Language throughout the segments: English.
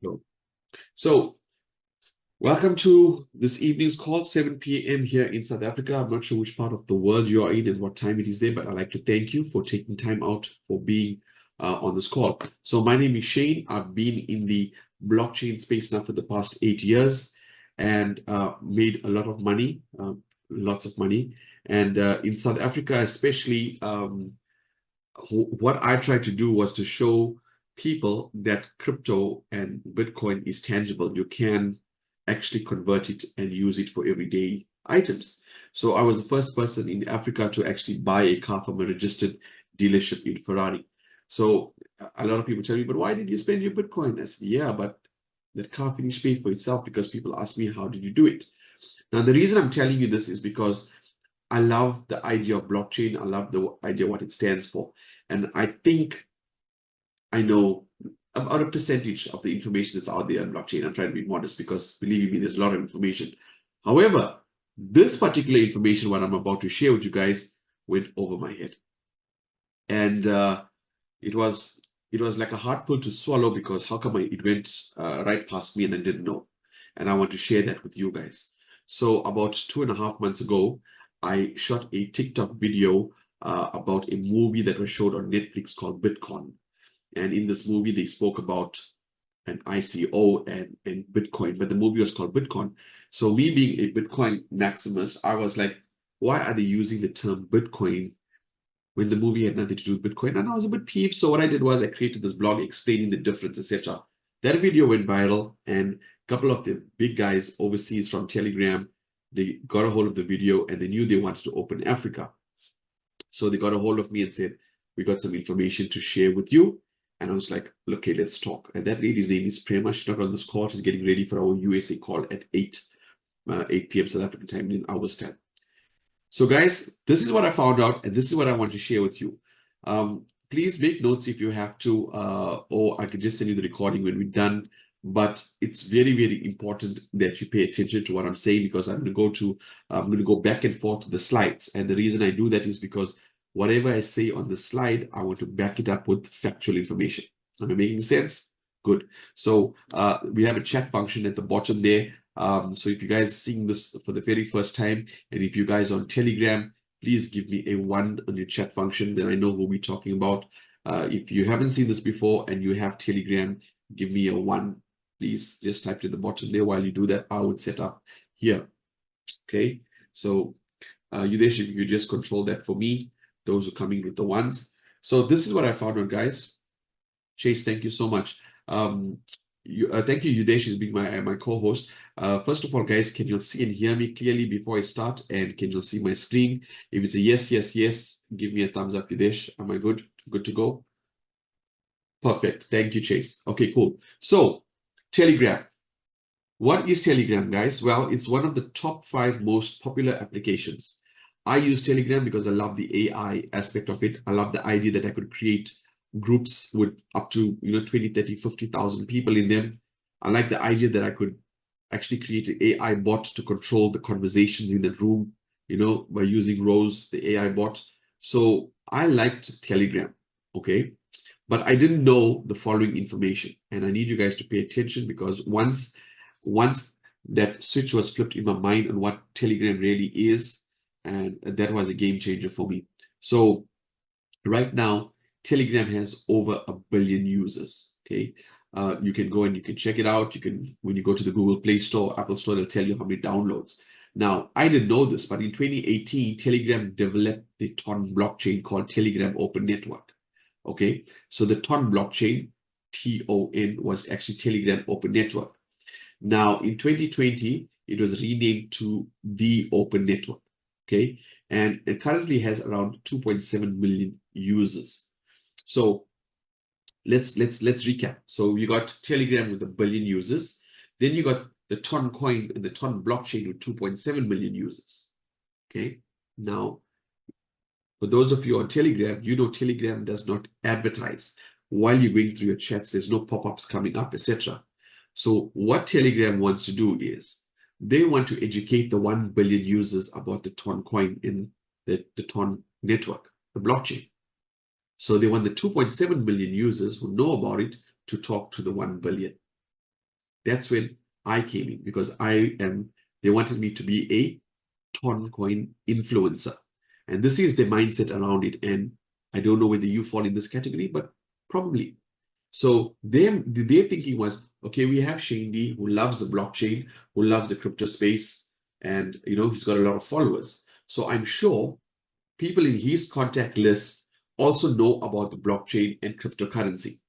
Go. So, welcome to this evening's call, 7 p.m. here in South Africa. I'm not sure which part of the world you are in and what time it is there, but I'd like to thank you for taking time out for being on this call. So, my name is Shane. I've been in the blockchain space now for the past 8 years and made a lot of money, lots of money. And in South Africa, especially, what I tried to do was to show people that crypto and Bitcoin is tangible. You can actually convert it and use it for everyday items. So I was the first person in Africa to actually buy a car from a registered dealership in Ferrari. So a lot of people tell me, but why did you spend your Bitcoin? I said, yeah, but that car finished paying for itself because people ask me, how did you do it? Now, the reason I'm telling you this is because I love the idea of blockchain. I love the idea of what it stands for. And I think I know about a percentage of the information that's out there on blockchain. I'm trying to be modest because, believe me, there's a lot of information. However, this particular information, what I'm about to share with you guys, went over my head. And it was like a hard pill to swallow because how come it went right past me and I didn't know? And I want to share that with you guys. So about 2.5 months ago, I shot a TikTok video about a movie that was showed on Netflix called Bitcoin. And in this movie, they spoke about an ICO and Bitcoin, but the movie was called Bitcoin. So me being a Bitcoin maximus, I was like, why are they using the term Bitcoin when the movie had nothing to do with Bitcoin? And I was a bit peeved. So what I did was I created this blog explaining the difference, etc. That video went viral, and a couple of the big guys overseas from Telegram, they got a hold of the video and they knew they wanted to open Africa. So they got a hold of me and said, we got some information to share with you. And I was like, okay, let's talk. And that lady's name is Prema. She's not on this call. She's getting ready for our USA call at 8 p.m. South African time in hours time. So guys, this is what I found out, and this is what I want to share with you. Please make notes if you have to, or I can just send you the recording when we're done. But it's very, very important that you pay attention to what I'm saying, because I'm going to go back and forth to the slides. And the reason I do that is because whatever I say on the slide, I want to back it up with factual information. Am I making sense? Good. So we have a chat function at the bottom there. So if you guys are seeing this for the very first time, and if you guys are on Telegram, please give me a 1 on your chat function, then I know who we're talking about. If you haven't seen this before and you have Telegram, give me a 1. Please just type it at the bottom there. While you do that, I would set up here. Okay. So Yudesh, if you just control that for me, those are coming with the 1s. So this is what I found out, guys. Chase, thank you so much. Thank you, Yudesh, is being my co-host. First of all, guys, can you see and hear me clearly before I start? And can you see my screen? If it's a yes, yes, yes, give me a thumbs up, Yudesh. Am I good? Good to go? Perfect. Thank you, Chase. Okay, cool. So, Telegram. What is Telegram, guys? Well, it's one of the top 5 most popular applications. I use Telegram because I love the AI aspect of it. I love the idea that I could create groups with up to 20, 30, 50,000 people in them. I like the idea that I could actually create an AI bot to control the conversations in that room, by using Rose, the AI bot. So I liked Telegram, okay? But I didn't know the following information, and I need you guys to pay attention, because once that switch was flipped in my mind on what Telegram really is, and that was a game changer for me. So right now, Telegram has over 1 billion users, okay? You can go and you can check it out. You can, when you go to the Google Play Store, Apple Store, they'll tell you how many downloads. Now, I didn't know this, but in 2018, Telegram developed the Ton blockchain called Telegram Open Network, okay? So the Ton blockchain, TON, was actually Telegram Open Network. Now, in 2020, it was renamed to the Open Network, okay? And it currently has around 2.7 million users. So let's recap. So you got Telegram with 1 billion users. Then you got the Ton coin and the Ton blockchain with 2.7 million users. Okay. Now, for those of you on Telegram, Telegram does not advertise. While you're going through your chats, there's no pop-ups coming up, etc. So what Telegram wants to do is they want to educate the 1 billion users about the Ton coin in the Ton network, the blockchain. So they want the 2.7 million users who know about it to talk to the 1 billion. That's when I came in, because they wanted me to be a Toncoin influencer. And this is the mindset around it. And I don't know whether you fall in this category, but probably. So their thinking was, okay, we have Shane D, who loves the blockchain, who loves the crypto space, and he's got a lot of followers. So I'm sure people in his contact list also know about the blockchain and cryptocurrency.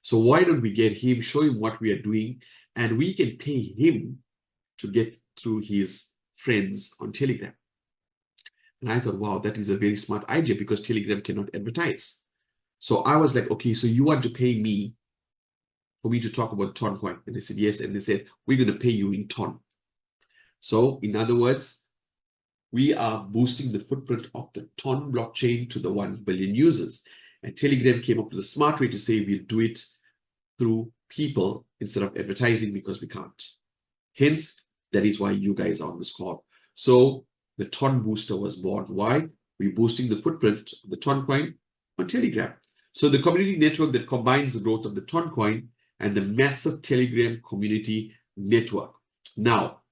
So why don't we get him, show him what we are doing, and we can pay him to get through his friends on Telegram. And I thought, wow, that is a very smart idea, because Telegram cannot advertise. So I was like, okay, so you want to pay me for me to talk about Toncoin? And they said, yes. And they said, we're going to pay you in Ton. So in other words, we are boosting the footprint of the Ton blockchain to the 1 billion users. And Telegram came up with a smart way to say we'll do it through people instead of advertising, because we can't. Hence, that is why you guys are on this call. So the TonBooster was born. Why? We're boosting the footprint of the Toncoin on Telegram. So the community network that combines the growth of the Toncoin and the massive Telegram community network. Now,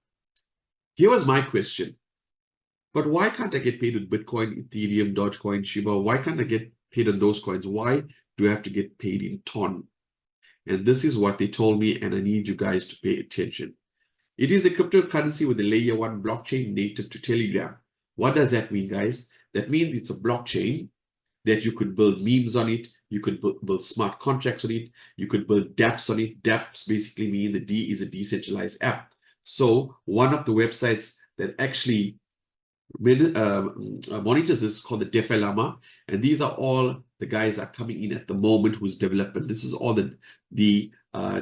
here was my question. But why can't I get paid with Bitcoin, Ethereum, Dogecoin, Shiba? Why can't I get paid on those coins? Why do I have to get paid in Ton? And this is what they told me, and I need you guys to pay attention. It is a cryptocurrency with a layer 1 blockchain native to Telegram. What does that mean, guys? That means it's a blockchain that you could build memes on it, you could build smart contracts on it, you could build dApps on it. dApps basically mean the D is a decentralized app. So one of the websites that actually monitors this is called the DeFi Llama, and these are all the guys that are coming in at the moment who's developing. This is all the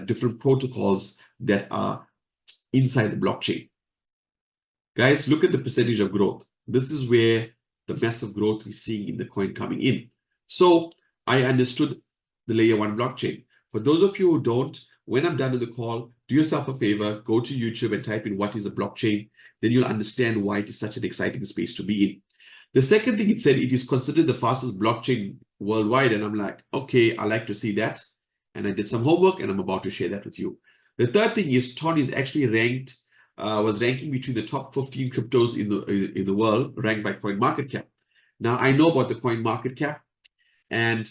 different protocols that are inside the blockchain. Guys, look at the percentage of growth. This is where the massive growth we're seeing in the coin coming in. So I understood the layer 1 blockchain. For those of you who don't, when I'm done with the call, do yourself a favor, go to YouTube and type in what is a blockchain. Then you'll understand why it is such an exciting space to be in. The second thing it said, it is considered the fastest blockchain worldwide. And I'm like, okay, I like to see that. And I did some homework, and I'm about to share that with you. The third thing is Ton is actually ranked, was ranking between the top 15 cryptos in the world, ranked by CoinMarketCap. Now, I know about the CoinMarketCap, and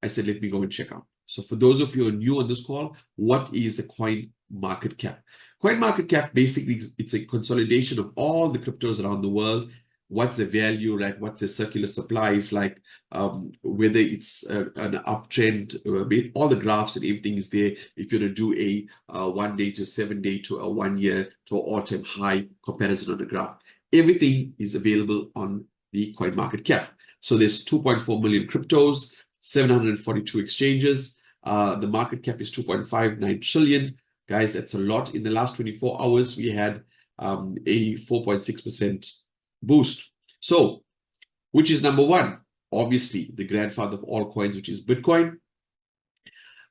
I said, let me go and check out. So for those of you who are new on this call, what is the CoinMarketCap? CoinMarketCap, basically, it's a consolidation of all the cryptos around the world. What's the value, right? What's the circular supply? It's like whether it's an uptrend, all the graphs and everything is there. If you're to do a 1 day to 7 day to a 1 year to an all-time high comparison on the graph, everything is available on the CoinMarketCap. So there's 2.4 million cryptos, 742 exchanges. The market cap is 2.59 trillion. Guys, that's a lot. In the last 24 hours, we had a 4.6% boost. So, which is number one? Obviously, the grandfather of all coins, which is Bitcoin.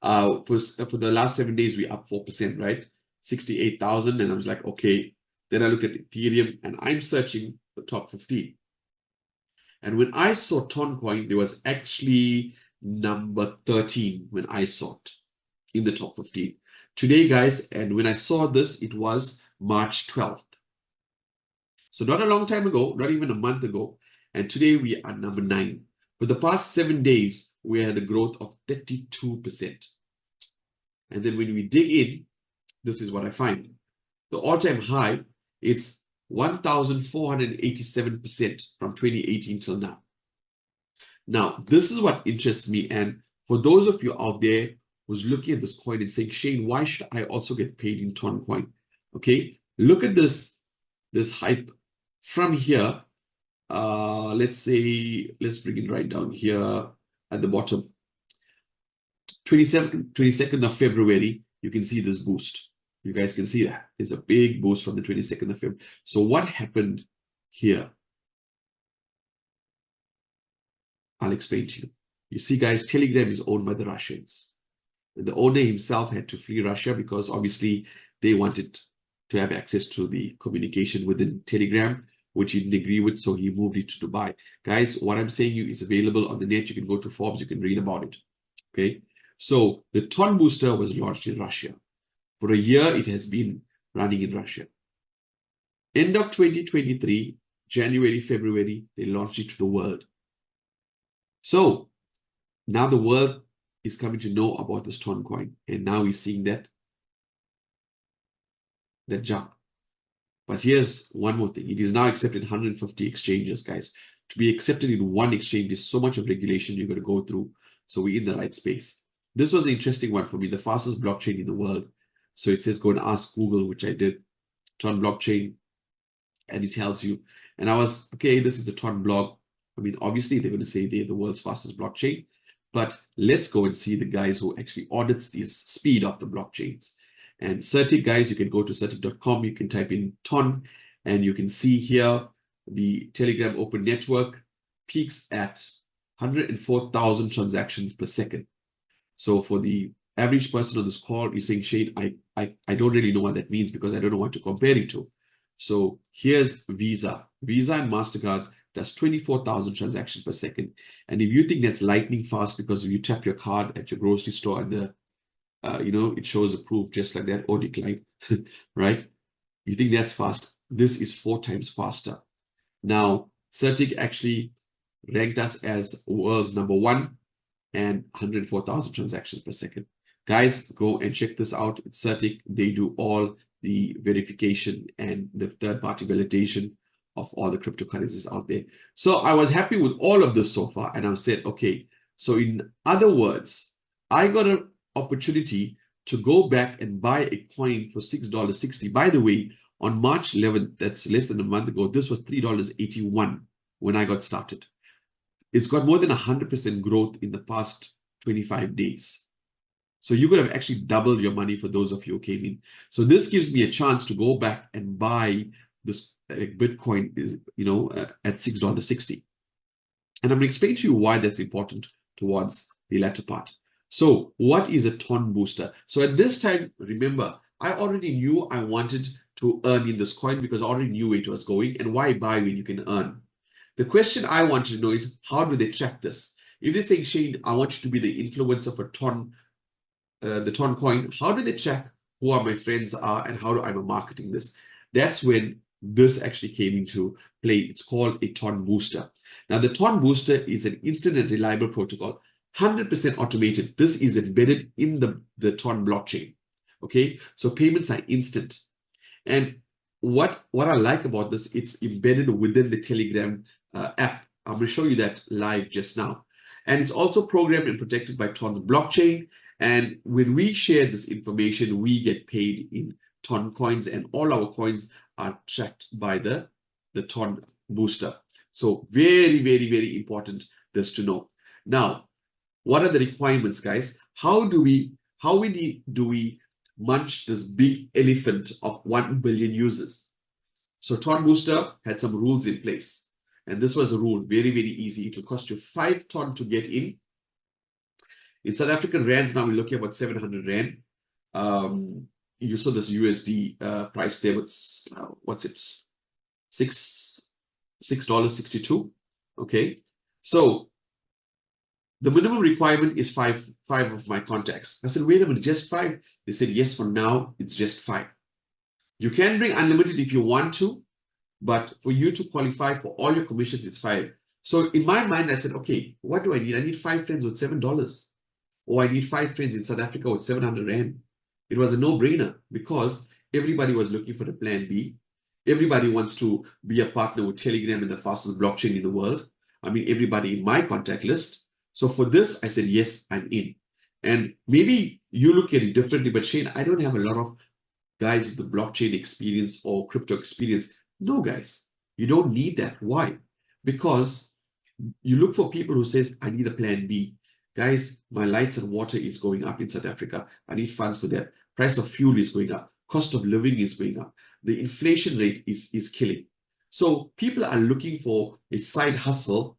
For the last 7 days, we're up 4%, right? 68,000. And I was like, okay. Then I looked at Ethereum, and I'm searching the top 15. And when I saw Toncoin, there was actually number 13 when I saw it in the top 15. Today, guys, and when I saw this, it was March 12th. So not a long time ago, not even a month ago. And today we are number 9. For the past 7 days, we had a growth of 32%. And then when we dig in, this is what I find. The all-time high is 1,487% from 2018 till now. Now, this is what interests me. And for those of you out there who's looking at this coin and saying, Shane, why should I also get paid in Toncoin? Okay, look at this hype from here. Let's bring it right down here at the bottom. 22nd of February, you can see this boost. You guys can see that. It's a big boost from the 22nd of February. So what happened here? I'll explain to you. You see, guys, Telegram is owned by the Russians. And the owner himself had to flee Russia because obviously they wanted to have access to the communication within Telegram, which he didn't agree with, so he moved it to Dubai. Guys, what I'm saying you is available on the net. You can go to Forbes, you can read about it. Okay, so the TonBooster was launched in Russia. For a year, it has been running in Russia. End of 2023, January, February, they launched it to the world. So now the world is coming to know about this Ton coin. And now we're seeing that jump. But here's one more thing. It is now accepted in 150 exchanges, guys. To be accepted in one exchange, there's so much of regulation you're going to go through. So we're in the right space. This was an interesting one for me, the fastest blockchain in the world. So it says, go and ask Google, which I did, Ton blockchain, and it tells you. And I was, okay, this is the Ton blog. I mean, obviously, they're going to say they're the world's fastest blockchain. But let's go and see the guys who actually audits the speed of the blockchains. And Certic, guys, you can go to certic.com, you can type in Ton, and you can see here the Telegram Open Network peaks at 104,000 transactions per second. So for the average person on this call, you're saying, Shane, I don't really know what that means because I don't know what to compare it to. So here's Visa. Visa and MasterCard does 24,000 transactions per second. And if you think that's lightning fast because if you tap your card at your grocery store and the it shows approved just like that or decline, right? You think that's fast. This is 4 times faster. Now, Certic actually ranked us as world's #1 and 104,000 transactions per second. Guys, go and check this out. It's Certic. They do all the verification and the third-party validation of all the cryptocurrencies out there. So I was happy with all of this so far. And I said, okay, so in other words, I got an opportunity to go back and buy a coin for $6.60. By the way, on March 11th, that's less than a month ago, this was $3.81 when I got started. It's got more than 100% growth in the past 25 days. So you could have actually doubled your money for those of you who came in. So this gives me a chance to go back and buy this Bitcoin at $6.60. And I'm going to explain to you why that's important towards the latter part. So what is a TonBooster? So at this time, remember, I already knew I wanted to earn in this coin because I already knew where it was going. And why buy when you can earn? The question I want to know is, how do they track this? If they say, Shane, I want you to be the influencer for the Ton coin, how do they track who are my friends are and how do I'm marketing this? That's when this actually came into play. It's called a TonBooster. Now, the TonBooster is an instant and reliable protocol, 100% automated. This is embedded in the Ton blockchain. Okay, so payments are instant. And what I like about this, it's embedded within the Telegram app. I'm going to show you that live just now. And it's also programmed and protected by Ton's blockchain. And when we share this information, we get paid in Ton coins, and all our coins are tracked by the Ton booster. So very, very, very important this to know. Now, what are the requirements, guys? How do we munch this big elephant of 1 billion users? So TonBooster had some rules in place. And this was a rule, very, very easy. It will cost you 5 Ton to get in. In South African rands, now we're looking at about 700 rand. You saw this USD price there. What's it? $6.62. Okay. So the minimum requirement is five of my contacts. I said, wait a minute, just 5? They said, yes, for now, it's just 5. You can bring unlimited if you want to, but for you to qualify for all your commissions, it's 5. So in my mind, I said, okay, what do I need? I need 5 friends with $7. Or I need 5 friends in South Africa with 700 rand. It was a no-brainer because everybody was looking for the plan B. Everybody wants to be a partner with Telegram and the fastest blockchain in the world. I mean, everybody in my contact list. So for this, I said, yes, I'm in. And maybe you look at it differently, but Shane, I don't have a lot of guys with the blockchain experience or crypto experience. No, guys, you don't need that. Why? Because you look for people who says, I need a plan B. Guys, my lights and water is going up in South Africa. I need funds for that. Price of fuel is going up. Cost of living is going up. The inflation rate is killing. So people are looking for a side hustle,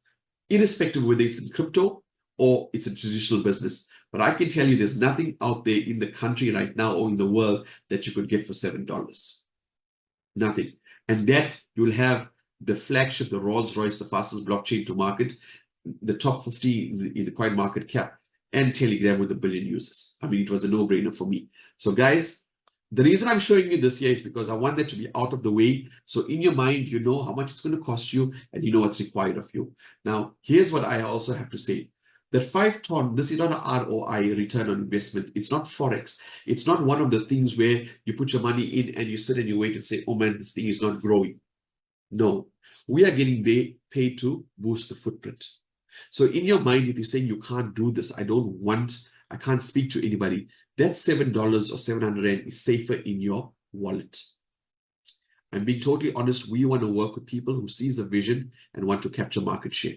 irrespective of whether it's in crypto or it's a traditional business. But I can tell you there's nothing out there in the country right now or in the world that you could get for $7. Nothing. And that you'll have the flagship, the Rolls Royce, the fastest blockchain to market, the top 50 in the coin market cap, and Telegram with 1 billion users. I mean, it was a no-brainer for me. So guys, The reason I'm showing you this here is because I want that to be out of the way. So in your mind, you know how much it's going to cost you and you know what's required of you. Now, here's what I also have to say. That 5 ton, this is not an ROI, return on investment. It's not Forex. It's not one of the things where you put your money in and you sit and you wait and say, oh man, this thing is not growing. No, we are getting paid to boost the footprint. So in your mind, if you're saying you can't do this, I can't speak to anybody, that $7 or 700 Rand is safer in your wallet. I'm being totally honest. We want to work with people who sees a vision and want to capture market share,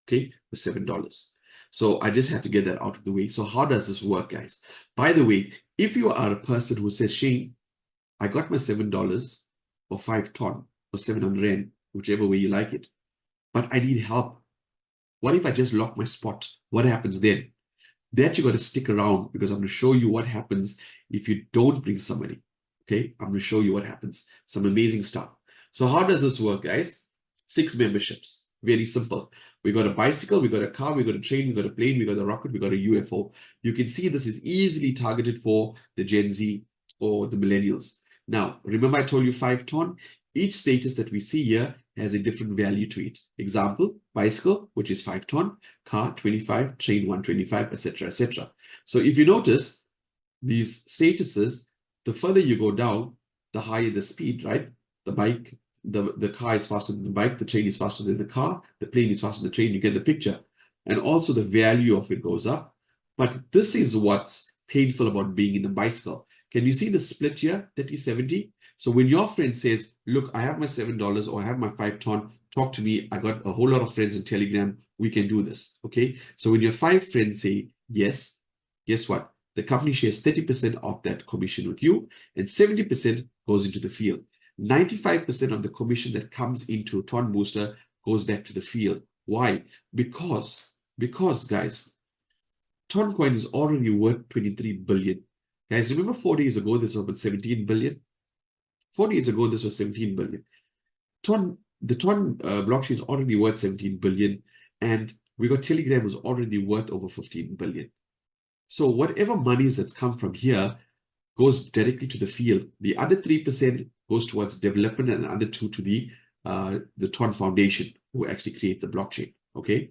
okay, with $7. So I just have to get that out of the way. So how does this work, guys? By the way, if you are a person who says, Shane, I got my $7 or 5 ton or 700 Rand, whichever way you like it, but I need help. What if I just lock my spot? What happens then? That you got to stick around, because I'm going to show you what happens if you don't bring somebody. Okay, I'm going to show you what happens. Some amazing stuff. So how does this work, guys? 6 memberships. Very simple. We got a bicycle, we got a car, we got a train, we got a plane, we got a rocket, we got a UFO. You can see this is easily targeted for the Gen Z or the millennials. Now, remember I told you 5 ton? Each status that we see here has a different value to it. Example, bicycle, which is 5 ton, car 25, train 125, etc., etc. So if you notice these statuses, the further you go down, the higher the speed, right? The bike, the car is faster than the bike, the train is faster than the car, the plane is faster than the train, you get the picture. And also the value of it goes up. But this is what's painful about being in a bicycle. Can you see the split here, 30-70? So when your friend says, look, I have my $7 or I have my 5 ton, talk to me. I got a whole lot of friends on Telegram. We can do this, okay? So when your 5 friends say yes, guess what? The company shares 30% of that commission with you, and 70% goes into the field. 95% of the commission that comes into TonBooster goes back to the field. Why? Because guys, Toncoin is already worth 23 billion. Guys, remember 4 days ago, this was about 17 billion? 4 days ago, this was 17 billion. The Ton blockchain is already worth 17 billion, and we got Telegram was already worth over 15 billion. So whatever monies that's come from here goes directly to the field. The other 3% goes towards development, and the other 2% to the Ton Foundation, who actually creates the blockchain. Okay,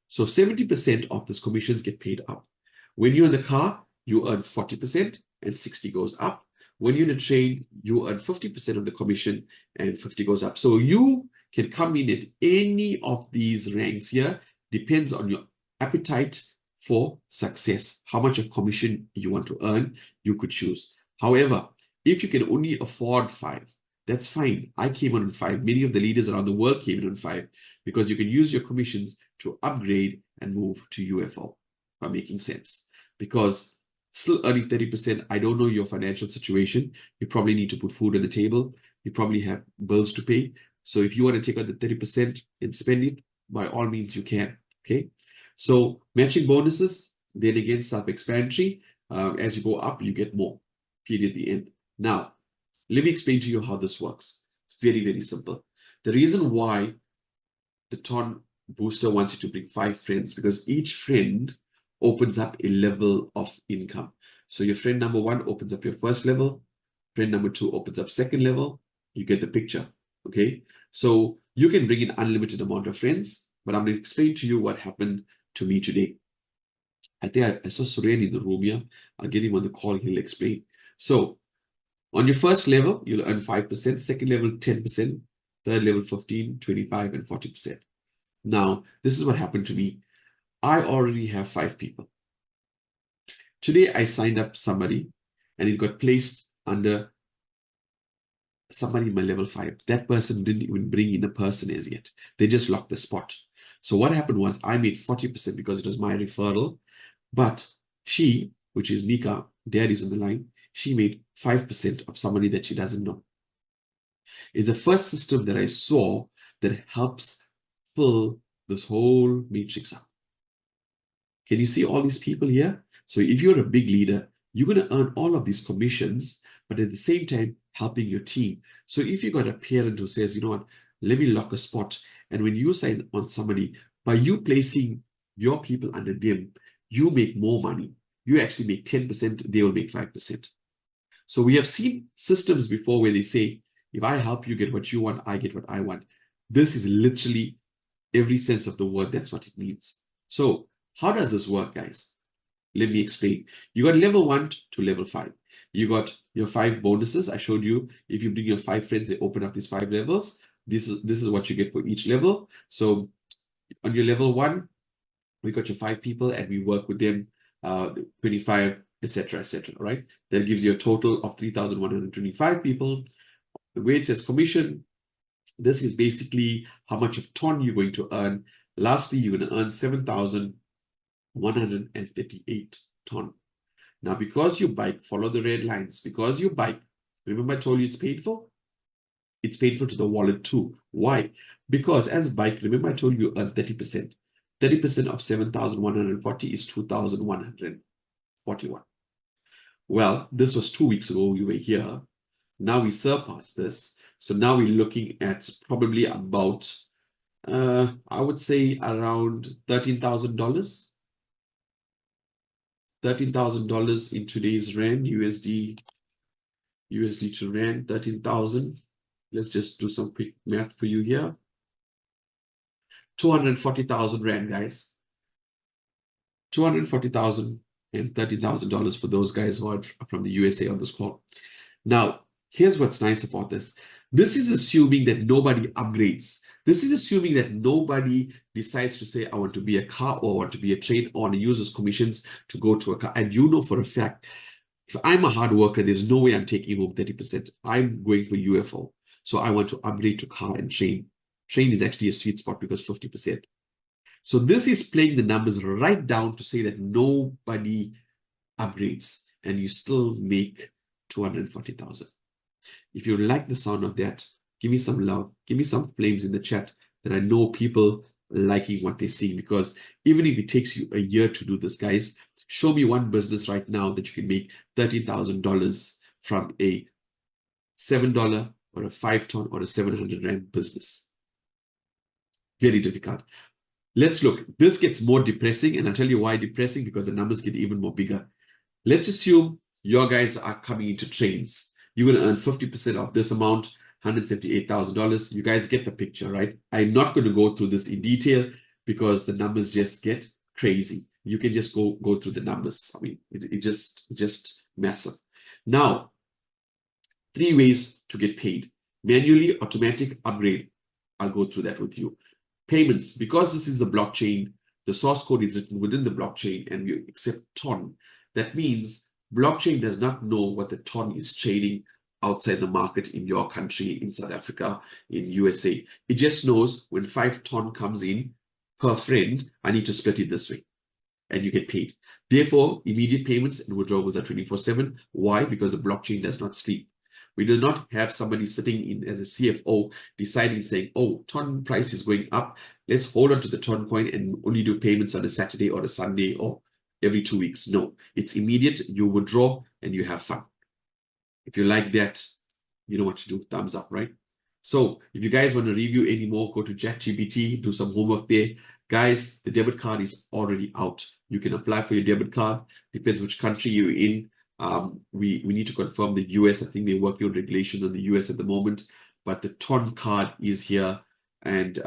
so 70% of these commissions get paid up. When you're in the car, you earn 40%, and 60 goes up. When you're in a train, you earn 50% of the commission, and 50 goes up. So you can come in at any of these ranks here. Depends on your appetite for success. How much of commission you want to earn, you could choose. However, if you can only afford 5, that's fine. I came on 5. Many of the leaders around the world came in on 5, because you can use your commissions to upgrade and move to UFO. By making sense. Because still earning 30%, I don't know your financial situation. You probably need to put food on the table. You probably have bills to pay. So if you want to take out the 30% and spend it, by all means you can. Okay. So matching bonuses, then again, self-explanatory. As you go up, you get more. Period at the end. Now, let me explain to you how this works. It's very, very simple. The reason why the Ton Booster wants you to bring 5 friends, because each friend opens up a level of income. So your friend number 1 opens up your first level. Friend number 2 opens up second level. You get the picture. Okay. So you can bring in unlimited amount of friends, but I'm going to explain to you what happened to me today. I think I saw Suren in the room here. I'll get him on the call. He'll explain. So on your first level, you'll earn 5%, second level, 10%, third level, 15, 25, and 40%. Now, this is what happened to me. I already have 5 people. Today, I signed up somebody, and it got placed under somebody in my level 5. That person didn't even bring in a person as yet. They just locked the spot. So what happened was I made 40% because it was my referral, but she, which is Nika, dad is on the line, she made 5% of somebody that she doesn't know. It's the first system that I saw that helps fill this whole matrix up. Can you see all these people here? So if you're a big leader, you're going to earn all of these commissions, but at the same time, helping your team. So if you got a parent who says, you know what, let me lock a spot. And when you sign on somebody, by you placing your people under them, you make more money. You actually make 10%, they will make 5%. So we have seen systems before where they say, if I help you get what you want, I get what I want. This is literally every sense of the word. That's what it means. So how does this work, guys? Let me explain. You got level 1 to level 5. You got your 5 bonuses. I showed you if you bring your 5 friends, they open up these 5 levels. This is what you get for each level. So on your level 1, we got your 5 people and we work with them 25, etc., etc. Right? That gives you a total of 3,125 people. The way it says commission, this is basically how much of ton you're going to earn. Lastly, you're going to earn 7,138 ton. Now, because you bike, follow the red lines. Because you bike, remember I told you it's painful? It's painful to the wallet too. Why? Because as bike, remember I told you earn 30%. 30% of 7,140 is 2,141. Well, this was 2 weeks ago. We were here. Now we surpassed this. So now we're looking at probably about, I would say around $13,000. $13,000 in today's Rand, USD to Rand, 13,000. Let's just do some quick math for you here. 240,000 Rand, guys. 240,000 and $13,000 for those guys who are from the USA on this call. Now, here's what's nice about this. This is assuming that nobody upgrades. This is assuming that nobody decides to say, I want to be a car or I want to be a train or I want to use those commissions to go to a car. And you know for a fact, if I'm a hard worker, there's no way I'm taking home 30%. I'm going for UFO. So I want to upgrade to car and train. Train is actually a sweet spot because 50%. So this is playing the numbers right down to say that nobody upgrades and you still make 240,000. If you like the sound of that, give me some love, give me some flames in the chat that I know people liking what they see, because even if it takes you a year to do this, guys, show me one business right now that you can make $30,000 from a $7 or a 5-ton or a 700 Rand business. Very difficult. Let's look. This gets more depressing, and I'll tell you why depressing, because the numbers get even more bigger. Let's assume your guys are coming into trains. You're going to earn 50% of this amount, $178,000. You guys get the picture, right? I'm not going to go through this in detail because the numbers just get crazy. You can just go through the numbers. I mean, it just massive. Now, 3 ways to get paid: manually, automatic, upgrade. I'll go through that with you. Payments, because this is a blockchain, the source code is written within the blockchain and we accept ton. That means blockchain does not know what the ton is trading outside the market in your country, in South Africa, in USA. It just knows when 5 ton comes in per friend, I need to split it this way, and you get paid. Therefore, immediate payments and withdrawals are 24/7. Why? Because the blockchain does not sleep. We do not have somebody sitting in as a CFO deciding, saying, oh, ton price is going up. Let's hold on to the ton coin and only do payments on a Saturday or a Sunday or every 2 weeks. No, it's immediate. You withdraw and you have fun. If you like that, you know what to do. Thumbs up, right? So if you guys want to review any more, go to ChatGPT, do some homework there. Guys, the debit card is already out. You can apply for your debit card. Depends which country you're in. We need to confirm the US. I think they're working on regulation on the US at the moment, but the TON card is here, and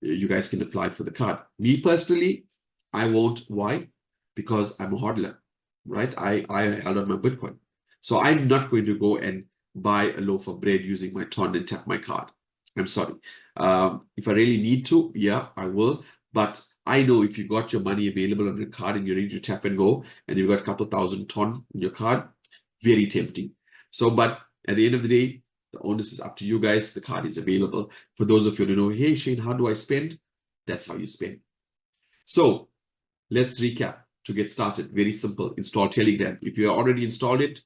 you guys can apply for the card. Me personally, I won't. Why? Because I'm a hodler, right? I held on my Bitcoin. So I'm not going to go and buy a loaf of bread using my TON and tap my card. I'm sorry. If I really need to, yeah, I will. But I know if you got your money available on your card and you're ready to tap and go, and you've got a couple thousand ton in your card, very tempting. So, but at the end of the day, the onus is up to you guys. The card is available. For those of you who know, hey, Shane, how do I spend? That's how you spend. So let's recap to get started. Very simple. Install Telegram. If you already installed it,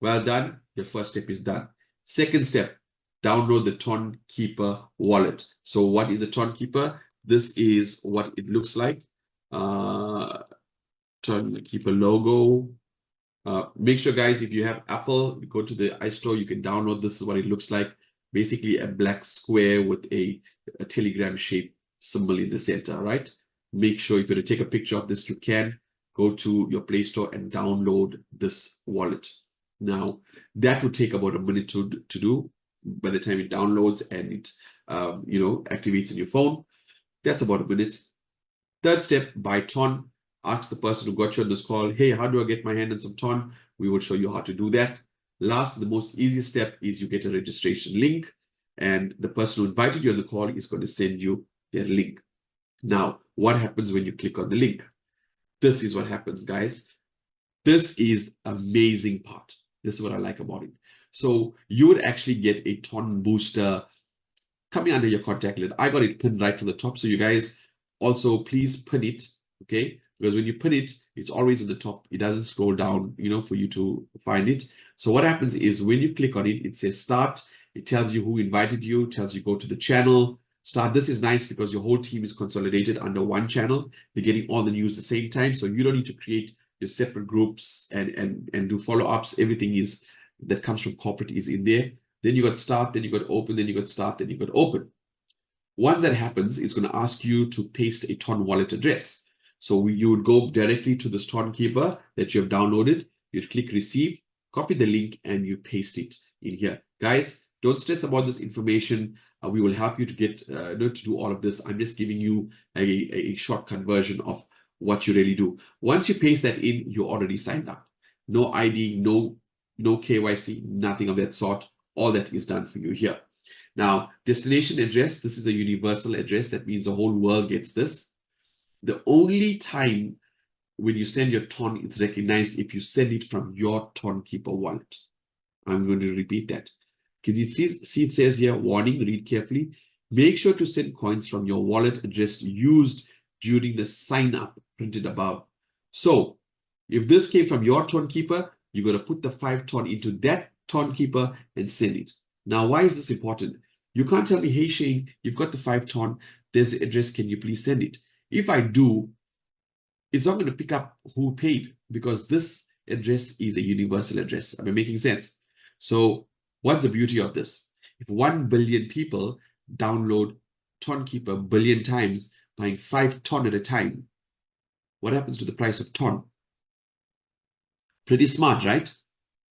well done. Your first step is done. Second step, download the Tonkeeper wallet. So what is a Tonkeeper? This is what it looks like. Tonkeeper logo. Make sure, guys, if you have Apple, you go to the iStore, you can download. This is what it looks like. Basically a black square with a telegram shape symbol in the center, right? Make sure if you're going to take a picture of this, you can go to your Play Store and download this wallet. Now, that would take about a minute to do by the time it downloads and it activates in your phone. That's about a minute. Third step, buy Ton. Ask the person who got you on this call, hey, how do I get my hand on some Ton? We will show you how to do that. Last, the most easiest step is you get a registration link, and the person who invited you on the call is going to send you their link. Now, what happens when you click on the link? This is what happens, guys. This is amazing part. This is what I like about it. So you would actually get a TonBooster coming under your contact list. I got it pinned right to the top. So you guys also please pin it, okay? Because when you pin it, it's always on the top. It doesn't scroll down, for you to find it. So what happens is when you click on it, it says start. It tells you who invited you, tells you go to the channel, start. This is nice because your whole team is consolidated under one channel. They're getting all the news at the same time. So you don't need to create your separate groups and do follow-ups. Everything is that comes from corporate is in there. Then you got start, then you got open, then you got start, then you got open. Once that happens, it's going to ask you to paste a Ton wallet address. So you would go directly to this Tonkeeper that you have downloaded. You'd click receive, copy the link, and you paste it in here. Guys, don't stress about this information. We will help you to get to do all of this. I'm just giving you a shortcut version of what you really do. Once you paste that in, you're already signed up. No ID, no KYC, nothing of that sort. All that is done for you here. Now, destination address, this is a universal address. That means the whole world gets this. The only time when you send your Ton, it's recognized if you send it from your Tonkeeper wallet. I'm going to repeat that. Can you see it says here, warning, read carefully. Make sure to send coins from your wallet address used during the sign up printed above. So if this came from your Tonkeeper, you're going to put the 5 Ton into that Tonkeeper and send it. Now, why is this important? You can't tell me, hey, Shane, you've got the 5 Ton. There's the address. Can you please send it? If I do, it's not going to pick up who paid because this address is a universal address. Am I making sense? So what's the beauty of this? If 1 billion people download Tonkeeper billion times, buying 5 Ton at a time, what happens to the price of Ton? Pretty smart, right?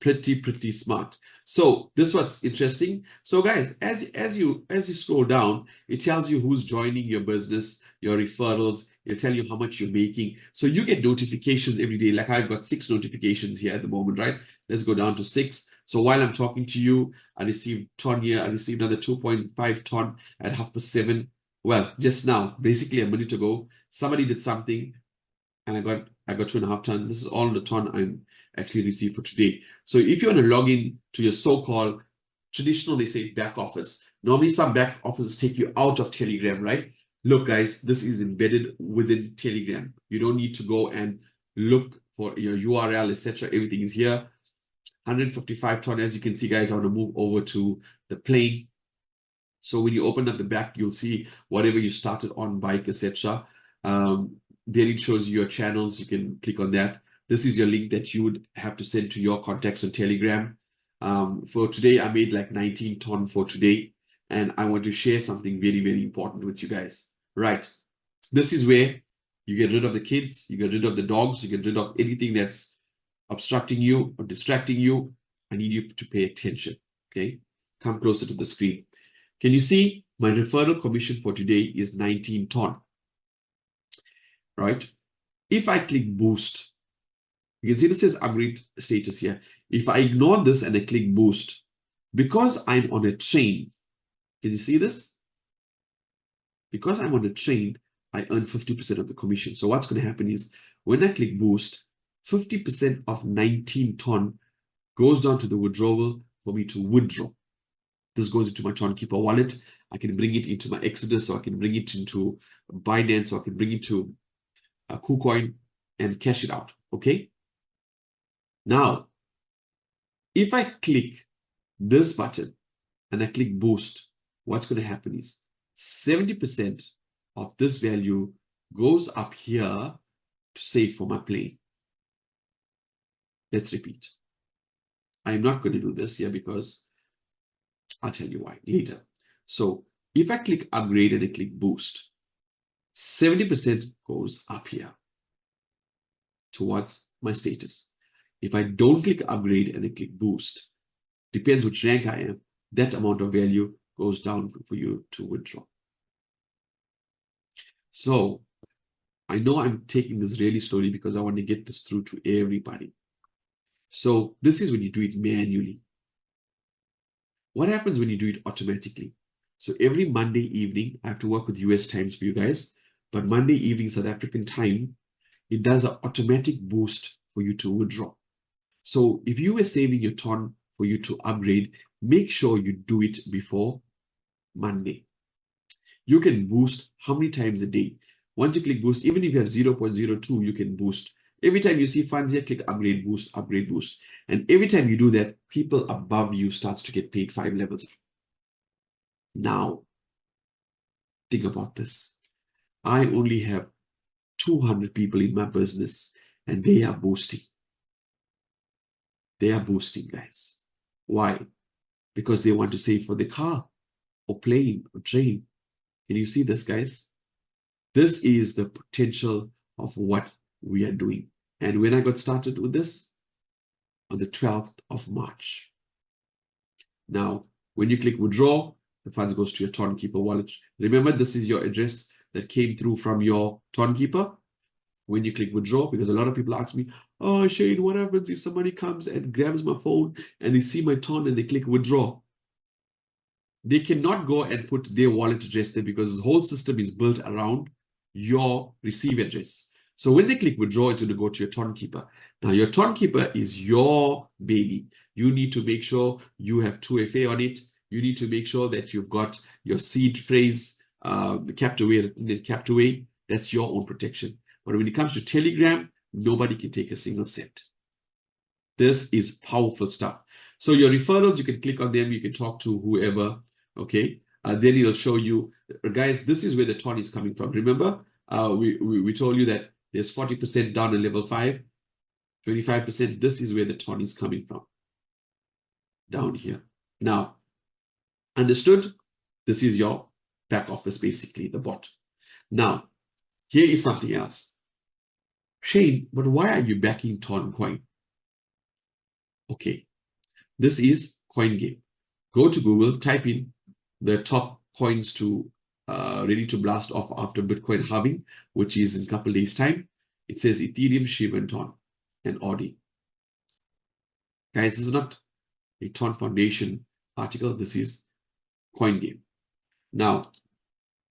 Pretty smart. So this is what's interesting. So guys, as you scroll down, it tells you who's joining your business, your referrals. It'll tell you how much you're making. So you get notifications every day. Like I've got 6 notifications here at the moment, right? Let's go down to 6. So while I'm talking to you, I received Ton here. I received another 2.5 Ton at 7:30. Well, just now, basically a minute ago, somebody did something, and I got 2.5 Ton. This is all the Ton I'm actually received for today. So if you want to log in to your so-called traditional, they say back office. Normally some back offices take you out of Telegram, right? Look, guys, this is embedded within Telegram. You don't need to go and look for your URL, etc. Everything is here. 155 Ton, as you can see, guys. I want to move over to the plane. So when you open up the back, you'll see whatever you started on, bike, etc. Then it shows you your channels. You can click on that. This is your link that you would have to send to your contacts on Telegram. For today, I made like 19 Ton for today, and I want to share something very, very important with you guys. Right. This is where you get rid of the kids, you get rid of the dogs, you get rid of anything that's obstructing you or distracting you. I need you to pay attention. Okay. Come closer to the screen. Can you see my referral commission for today is 19 Ton? Right. If I click boost, you can see this says upgrade status here. If I ignore this and I click boost, because I'm on a train, can you see this? Because I'm on a train, I earn 50% of the commission. So what's going to happen is when I click boost, 50% of 19 Ton goes down to the withdrawal for me to withdraw. This goes into my Tonkeeper wallet. I can bring it into my Exodus, or I can bring it into Binance, or I can bring it to a KuCoin and cash it out. Okay. Now, if I click this button and I click boost, what's going to happen is 70% of this value goes up here to save for my plane. Let's repeat. I'm not going to do this here because I'll tell you why later. So if I click upgrade and I click boost, 70% goes up here towards my status. If I don't click upgrade and I click boost, depends which rank I am, that amount of value goes down for you to withdraw. So I know I'm taking this really slowly because I want to get this through to everybody. So this is when you do it manually. What happens when you do it automatically? So every Monday evening, I have to work with US times for you guys, but Monday evening South African time, it does an automatic boost for you to withdraw. So if you were saving your ton for you to upgrade, make sure you do it before Monday. You can boost how many times a day? Once you click boost, even if you have 0.02, you can boost. Every time you see funds here, click upgrade, boost, upgrade, boost. And every time you do that, people above you starts to get paid 5 levels. Now, think about this. I only have 200 people in my business and they are boosting. They are boosting, guys. Why? Because they want to save for the car or plane or train. Can you see this, guys? This is the potential of what we are doing. And when I got started with this, on the 12th of March. Now, when you click withdraw, the funds goes to your Tonkeeper wallet. Remember, this is your address that came through from your Tonkeeper. When you click withdraw, because a lot of people ask me, oh, Shane, what happens if somebody comes and grabs my phone and they see my Ton and they click withdraw? They cannot go and put their wallet address there because the whole system is built around your receive address. So when they click withdraw, it's going to go to your Tonkeeper. Now, your Tonkeeper is your baby. You need to make sure you have 2FA on it. You need to make sure that you've got your seed phrase, kept away. That's your own protection. But when it comes to Telegram, nobody can take a single cent. This is powerful stuff. So your referrals, you can click on them. You can talk to whoever. Okay. Then it'll show you, guys, this is where the ton is coming from. Remember, we told you that there's 40% down in level 5, 25%. This is where the ton is coming from. Down here. Now, understood? This is your back office, basically, the bot. Now, here is something else. Shane, but why are you backing Ton Coin? Okay, this is CoinGame. Go to Google, type in the top coins to ready to blast off after Bitcoin halving, which is in a couple days' time. It says Ethereum, Shiba, and Ton, and Audi. Guys, this is not a Ton Foundation article. This is CoinGame. Now,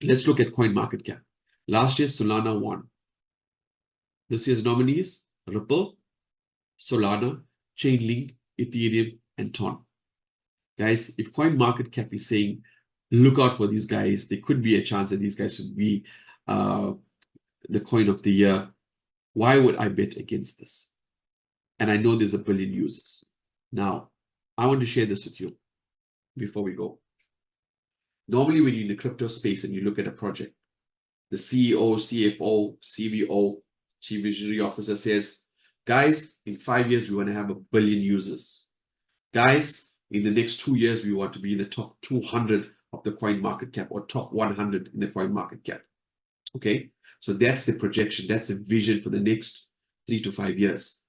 let's look at CoinMarketCap. Last year, Solana won. This year's nominees, Ripple, Solana, Chainlink, Ethereum, and Ton. Guys, if CoinMarketCap is saying, look out for these guys, there could be a chance that these guys should be the coin of the year, why would I bet against this? And I know there's 1 billion users. Now, I want to share this with you before we go. Normally, when you're in the crypto space and you look at a project, the CEO, CFO, CBO, Chief Visionary Officer says, guys, in 5 years, we want to have 1 billion users. Guys, in the next 2 years, we want to be in the top 200 of the coin market cap or top 100 in the coin market cap. Okay, so that's the projection. That's the vision for the next 3 to 5 years.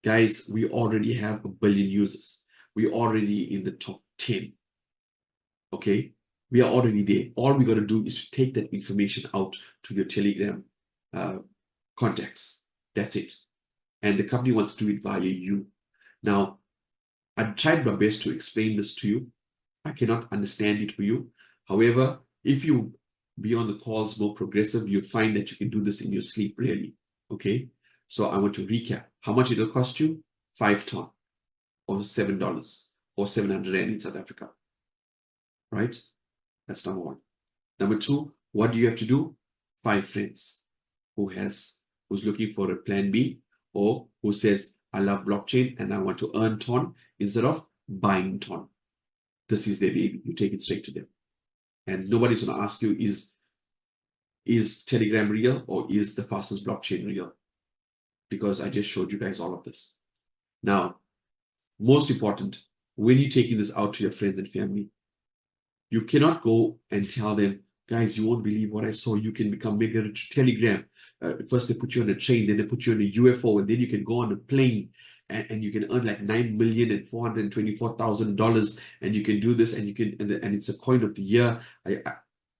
Guys, we already have 1 billion users. We're already in the top 10. Okay, we are already there. All we got to do is to take that information out to your Telegram contacts. That's it. And the company wants to do it via you. Now, I tried my best to explain this to you. I cannot understand it for you. However, if you be on the calls more progressive, you'll find that you can do this in your sleep, really. Okay, so I want to recap. How much it'll cost you? 5 ton or $7 or 700 Rand in South Africa. Right? That's number 1. Number 2, what do you have to do? 5 friends who's looking for a plan B, or who says, I love blockchain and I want to earn ton instead of buying ton. This is their baby. You take it straight to them. And nobody's going to ask you, is Telegram real or is the fastest blockchain real? Because I just showed you guys all of this. Now, most important, when you're taking this out to your friends and family, you cannot go and tell them, guys, you won't believe what I saw. You can become mega rich. Telegram. First, they put you on a train, then they put you on a UFO, and then you can go on a plane and you can earn like $9,424,000, and you can do this, and you can, and it's a coin of the year.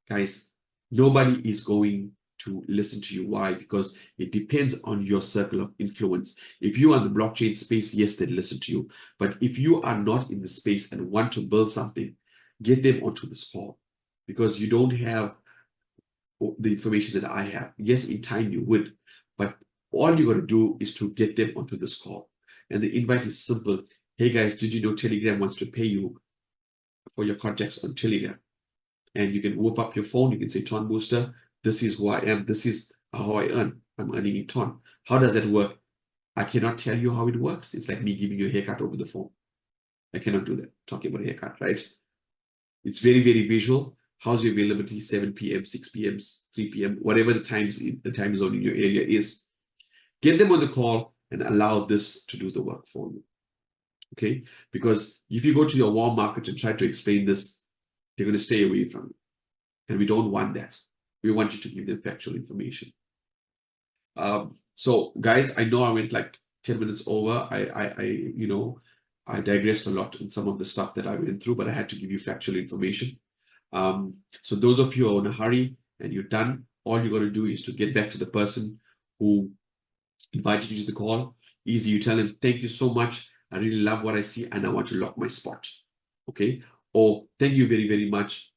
Guys, nobody is going to listen to you. Why? Because it depends on your circle of influence. If you are in the blockchain space, yes, they listen to you. But if you are not in the space and want to build something, get them onto this call, because you don't have the information that I have. Yes, in time you would, but all you got to do is to get them onto this call. And the invite is simple. Hey guys, did you know Telegram wants to pay you for your contacts on Telegram? And you can whip up your phone. You can say, TonBooster, this is who I am. This is how I earn. I'm earning in Ton. How does that work? I cannot tell you how it works. It's like me giving you a haircut over the phone. I cannot do that. Talking about a haircut, right? It's very, very visual. How's your availability? 7 p.m., 6 p.m., 3 p.m., whatever the time zone in your area is. Get them on the call and allow this to do the work for you. Okay? Because if you go to your warm market and try to explain this, they're going to stay away from you. And we don't want that. We want you to give them factual information. So guys, I know I went like 10 minutes over. I digressed a lot in some of the stuff that I went through, but I had to give you factual information. So those of you who are in a hurry and you're done, all you got to do is to get back to the person who invited you to the call. Easy, you tell them, thank you so much. I really love what I see and I want to lock my spot. Okay? Or thank you very, very much.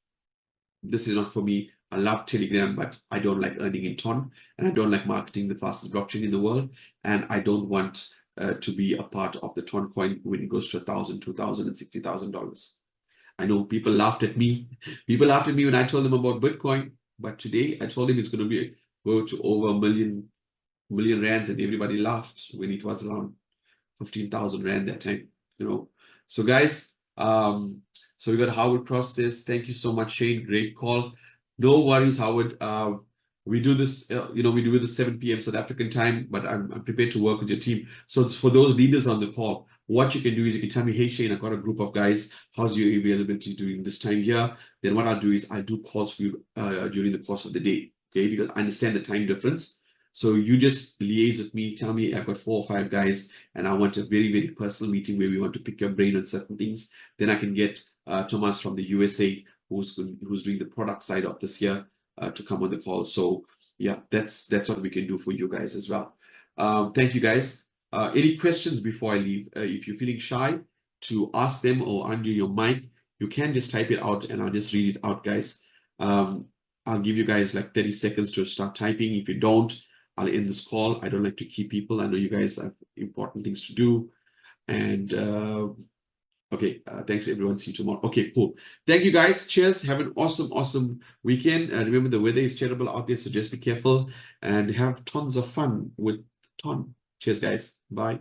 This is not for me. I love Telegram, but I don't like earning in Ton, and I don't like marketing the fastest blockchain in the world, and I don't want to be a part of the Ton coin when it goes to $1,000, $2,000, and $60,000. I know people laughed at me. People laughed at me when I told them about Bitcoin, but today I told them it's going to go to over a million rands, and everybody laughed when it was around 15,000 rand that time. So guys, so we got Howard Cross says, thank you so much, Shane. Great call. No worries, Howard. We do this, we do this 7 p.m. South African time, but I'm prepared to work with your team. So for those leaders on the call, what you can do is you can tell me, hey, Shane, I've got a group of guys. How's your availability during this time here? Then what I'll do is I'll do calls for you during the course of the day, okay? Because I understand the time difference. So you just liaise with me, tell me I've got 4 or 5 guys and I want a very, very personal meeting where we want to pick your brain on certain things. Then I can get Thomas from the USA, who's doing the product side of this year, to come on the call. So yeah, that's what we can do for you guys as well. Thank you guys. Any questions before I leave? If you're feeling shy to ask them or undo your mic, you can just type it out and I'll just read it out, guys. I'll give you guys like 30 seconds to start typing. If you don't, I'll end this call. I don't like to keep people. I know you guys have important things to do. And okay, thanks everyone. See you tomorrow. Okay, cool. Thank you guys. Cheers. Have an awesome weekend. Remember, the weather is terrible out there, so just be careful and have tons of fun with Ton. Cheers, guys. Bye.